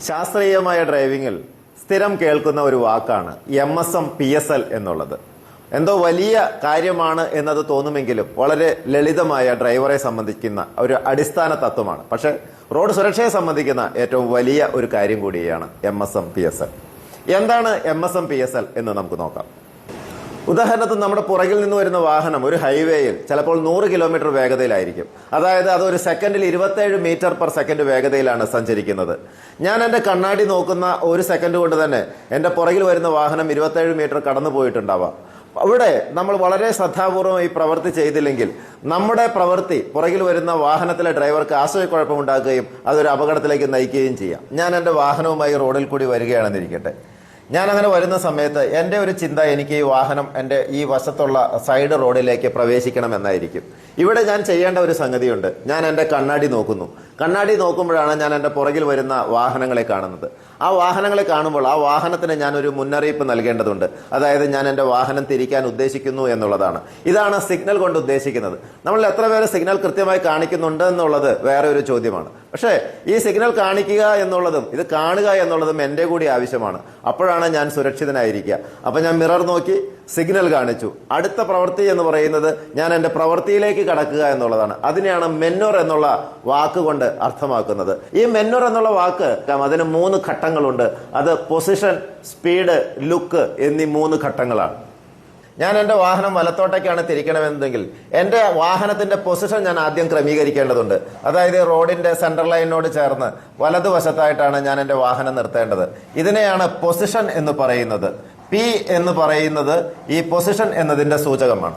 ശാസ്ത്രീയമായ ഡ്രൈവിംഗിൽ സ്ഥിരം കേൾക്കുന്ന ഒരു വാക്കാണ് MSM PSL എന്നുള്ളത്. എന്തോ വലിയ കാര്യമാണ് എന്നത് തോന്നുമെങ്കിലും വളരെ ലളിതമായ ഡ്രൈവറെ സംബന്ധിക്കുന്ന ഒരു അടിസ്ഥാന തത്വമാണ്. പക്ഷേ റോഡ് സുരക്ഷയെ സംബന്ധിക്കുന്ന ഏറ്റവും വലിയ ഒരു കാര്യം കൂടിയാണ് MSM PSL. എന്താണ് MSM PSL എന്ന് നമുക്ക് നോക്കാം. ഉദാഹരണത്തിന് നമ്മുടെ പുറകിൽ നിന്ന് വരുന്ന വാഹനം ഒരു ഹൈവേയിൽ ചിലപ്പോൾ 100 കിലോമീറ്റർ വേഗതയിലായിരിക്കും. അതായത് അതൊരു സെക്കൻഡിൽ 27 മീറ്റർ പെർ സെക്കൻഡ് വേഗതയിലാണ് സഞ്ചരിക്കുന്നത്. ഞാൻ എൻ്റെ കണ്ണാടി നോക്കുന്ന ഒരു സെക്കൻഡ് കൊണ്ട് തന്നെ എൻ്റെ പുറകിൽ വരുന്ന വാഹനം 27 മീറ്റർ കടന്നു പോയിട്ടുണ്ടാവാം. അവിടെ നമ്മൾ വളരെ ശ്രദ്ധാപൂർവം ഈ പ്രവൃത്തി ചെയ്തില്ലെങ്കിൽ നമ്മുടെ പ്രവൃത്തി പുറകിൽ വരുന്ന വാഹനത്തിലെ ഡ്രൈവർക്ക് ആശയക്കുഴപ്പമുണ്ടാക്കുകയും അതൊരു അപകടത്തിലേക്ക് നയിക്കുകയും ചെയ്യാം. ഞാൻ എൻ്റെ വാഹനവുമായി റോഡിൽ കൂടി വരികയാണെന്നിരിക്കട്ടെ. ഞാൻ അങ്ങനെ വരുന്ന സമയത്ത് എൻ്റെ ഒരു ചിന്ത എനിക്ക് ഈ വാഹനം എൻ്റെ ഈ വശത്തുള്ള സൈഡ് റോഡിലേക്ക് പ്രവേശിക്കണം എന്നായിരിക്കും. ഇവിടെ ഞാൻ ചെയ്യേണ്ട ഒരു സംഗതിയുണ്ട്. ഞാൻ എൻ്റെ കണ്ണാടി നോക്കുന്നു. കണ്ണാടി നോക്കുമ്പോഴാണ് ഞാൻ എൻ്റെ പുറകിൽ വരുന്ന വാഹനങ്ങളെ കാണുന്നത്. ആ വാഹനങ്ങളെ കാണുമ്പോൾ ആ വാഹനത്തിന് ഞാനൊരു മുന്നറിയിപ്പ് നൽകേണ്ടതുണ്ട്. അതായത് ഞാൻ എൻ്റെ വാഹനം തിരിക്കാൻ ഉദ്ദേശിക്കുന്നു എന്നുള്ളതാണ്. ഇതാണ് സിഗ്നൽ കൊണ്ട് ഉദ്ദേശിക്കുന്നത്. നമ്മൾ എത്ര പേര് സിഗ്നൽ കൃത്യമായി കാണിക്കുന്നുണ്ട് എന്നുള്ളത് വേറെ ഒരു ചോദ്യമാണ്. പക്ഷേ ഈ സിഗ്നൽ കാണിക്കുക എന്നുള്ളതും ഇത് കാണുക എന്നുള്ളതും എൻ്റെ കൂടി ആവശ്യമാണ്. അപ്പോഴാണ് ഞാൻ സുരക്ഷിതനായിരിക്കുക. അപ്പൊ ഞാൻ മിറർ നോക്കി സിഗ്നൽ കാണിച്ചു. അടുത്ത പ്രവൃത്തി എന്ന് പറയുന്നത് ഞാൻ എൻ്റെ പ്രവൃത്തിയിലേക്ക് കടക്കുക എന്നുള്ളതാണ്. അതിനെയാണ് മെന്നൂർ എന്നുള്ള വാക്ക് കൊണ്ട് അർത്ഥമാക്കുന്നത്. ഈ മെന്നൂർ എന്നുള്ള വാക്ക് അതിന് 3 ഘട്ടങ്ങളുണ്ട്. അത് പൊസിഷൻ, സ്പീഡ്, ലുക്ക് എന്നീ 3 ഘട്ടങ്ങളാണ്. ഞാൻ എൻ്റെ വാഹനം വലത്തോട്ടേക്കാണ് തിരിക്കണമെന്നുണ്ടെങ്കിൽ എൻ്റെ വാഹനത്തിന്റെ പൊസിഷൻ ഞാൻ ആദ്യം ക്രമീകരിക്കേണ്ടതുണ്ട്. അതായത് റോഡിന്റെ സെൻട്രൽ ലൈനിനോട് ചേർന്ന് വലതുവശത്തായിട്ടാണ് ഞാൻ എൻ്റെ വാഹനം നിർത്തേണ്ടത്. ഇതിനെയാണ് പൊസിഷൻ എന്ന് പറയുന്നത്. P എന്ന് പറയുന്നത് ഈ പൊസിഷൻ എന്നതിന്റെ സൂചകമാണ്.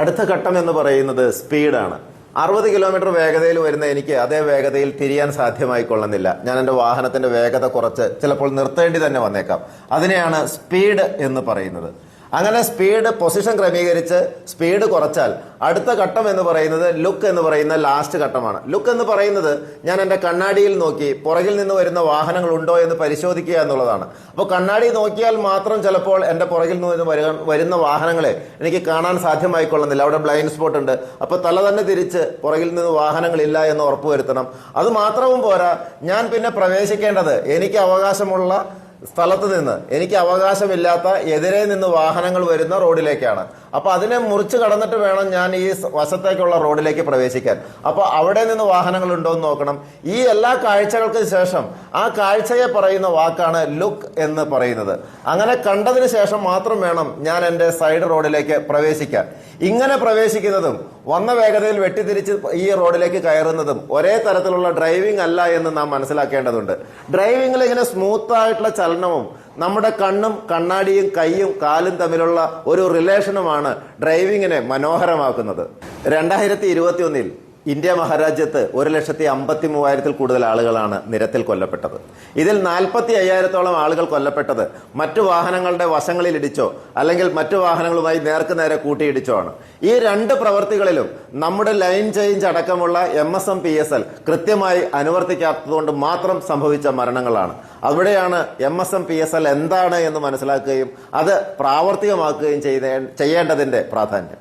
അടുത്ത ഘട്ടം എന്ന് പറയുന്നത് സ്പീഡാണ്. 60 കിലോമീറ്റർ വേഗതയിൽ വരുന്ന എനിക്ക് അതേ വേഗതയിൽ തിരിയാൻ സാധ്യമായിക്കൊള്ളുന്നില്ല. ഞാൻ എൻ്റെ വാഹനത്തിന്റെ വേഗത കുറച്ച് ചിലപ്പോൾ നിർത്തേണ്ടി തന്നെ വന്നേക്കാം. അതിനെയാണ് സ്പീഡ് എന്ന് പറയുന്നത്. അങ്ങനെ സ്പീഡ് പൊസിഷൻ ക്രമീകരിച്ച് സ്പീഡ് കുറച്ചാൽ അടുത്ത ഘട്ടം എന്ന് പറയുന്നത് ലുക്ക് എന്ന് പറയുന്ന ലാസ്റ്റ് ഘട്ടമാണ്. ലുക്ക് എന്ന് പറയുന്നത് ഞാൻ എൻ്റെ കണ്ണാടിയിൽ നോക്കി പുറകിൽ നിന്ന് വരുന്ന വാഹനങ്ങൾ ഉണ്ടോ എന്ന് പരിശോധിക്കുക എന്നുള്ളതാണ്. അപ്പോൾ കണ്ണാടി നോക്കിയാൽ മാത്രം ചിലപ്പോൾ എൻ്റെ പുറകിൽ നിന്ന് വരുന്ന വാഹനങ്ങളെ എനിക്ക് കാണാൻ സാധ്യമായിക്കൊള്ളുന്നില്ല. അവിടെ ബ്ലൈൻഡ് സ്പോട്ട് ഉണ്ട്. അപ്പോൾ തല തന്നെ തിരിച്ച് പുറകിൽ നിന്ന് വാഹനങ്ങളില്ല എന്ന് ഉറപ്പുവരുത്തണം. അത് മാത്രവും പോരാ, ഞാൻ പിന്നെ പ്രവേശിക്കേണ്ടത് എനിക്ക് അവകാശമുള്ള സ്ഥലത്ത് നിന്ന് എനിക്ക് അവകാശമില്ലാത്ത എതിരെ നിന്ന് വാഹനങ്ങൾ വരുന്ന റോഡിലേക്കാണ്. അപ്പൊ അതിനെ മുറിച്ച് കടന്നിട്ട് വേണം ഞാൻ ഈ വശത്തേക്കുള്ള റോഡിലേക്ക് പ്രവേശിക്കാൻ. അപ്പൊ അവിടെ നിന്ന് വാഹനങ്ങൾ ഉണ്ടോ എന്ന് നോക്കണം. ഈ എല്ലാ കാഴ്ചകൾക്ക് ശേഷം ആ കാഴ്ചയെ പറയുന്ന വാക്കാണ് ലുക്ക് എന്ന് പറയുന്നത്. അങ്ങനെ കണ്ടതിന് ശേഷം മാത്രം വേണം ഞാൻ എൻ്റെ സൈഡ് റോഡിലേക്ക് പ്രവേശിക്കാൻ. ഇങ്ങനെ പ്രവേശിക്കുന്നതും വന്ന വേഗതയിൽ വെട്ടിത്തിരിച്ച് ഈ റോഡിലേക്ക് കയറുന്നതും ഒരേ തരത്തിലുള്ള ഡ്രൈവിംഗ് അല്ല എന്ന് നാം മനസ്സിലാക്കേണ്ടതുണ്ട്. ഡ്രൈവിംഗിൽ ഇങ്ങനെ സ്മൂത്ത് ആയിട്ടുള്ള ചലനവും നമ്മുടെ കണ്ണും കണ്ണാടിയും കൈയും കാലും തമ്മിലുള്ള ഒരു റിലേഷനുമാണ് ഡ്രൈവിങ്ങിനെ മനോഹരമാക്കുന്നത്. 2021 ഇന്ത്യ മഹാരാജ്യത്ത് 1,53,000 കൂടുതൽ ആളുകളാണ് നിരത്തിൽ കൊല്ലപ്പെട്ടത്. ഇതിൽ 45,000-ഓളം ആളുകൾ കൊല്ലപ്പെട്ടത് മറ്റു വാഹനങ്ങളുടെ വശങ്ങളിൽ ഇടിച്ചോ അല്ലെങ്കിൽ മറ്റു വാഹനങ്ങളുമായി നേർക്കുനേരെ കൂട്ടിയിടിച്ചോ ആണ്. ഈ 2 പ്രവൃത്തികളിലും നമ്മുടെ ലൈൻ ചേഞ്ച് അടക്കമുള്ള MSM PSL കൃത്യമായി അനുവർത്തിക്കാത്തതുകൊണ്ട് മാത്രം സംഭവിച്ച മരണങ്ങളാണ്. അവിടെയാണ് MSM PSL എന്താണ് എന്ന് മനസ്സിലാക്കുകയും അത് പ്രാവർത്തികമാക്കുകയും ചെയ്യേണ്ടതിന്റെ പ്രാധാന്യം.